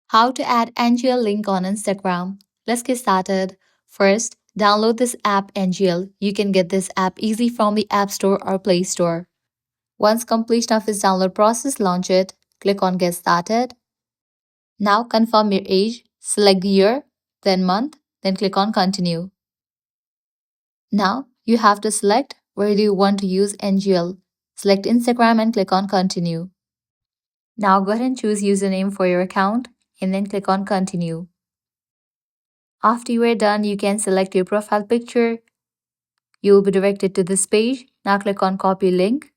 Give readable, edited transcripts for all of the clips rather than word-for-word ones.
How to add NGL link on Instagram. Let's get started. First, download this app NGL. You can get this app easy from the App Store or Play Store. Once completion of its download process, launch it. Click on Get Started. Now confirm your age. Select the year, then month, then click on Continue. Now you have to select where do you want to use NGL. Select Instagram and click on Continue. Now go ahead and choose username for your account and then click on Continue. After you are done, you can select your profile picture. You will be directed to this page. Now click on Copy Link.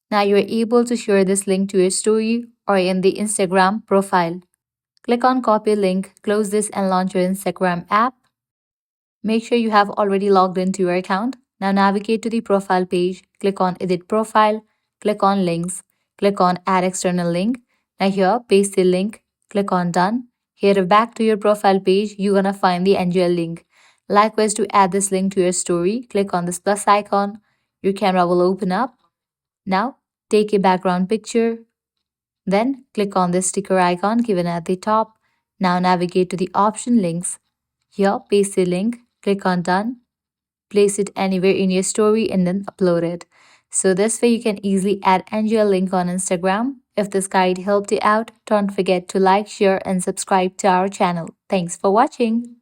Now you are able to share this link to your story or in the Instagram profile. Click on Copy Link, close this and launch your Instagram app. Make sure you have already logged into your account. Now navigate to the profile page. Click on Edit Profile. Click on Links. Click on Add External Link. Now here, paste the link. Click on Done. Here back to your profile page, you're gonna find the NGL link. Likewise, to add this link to your story, click on this plus icon. Your camera will open up. Now, take a background picture. Then, click on this sticker icon given at the top. Now, navigate to the option Links. Here, paste the link. Click on Done. Place it anywhere in your story and then upload it. So this way you can easily add NGL link on Instagram. If this guide helped you out, don't forget to like, share and subscribe to our channel. Thanks for watching.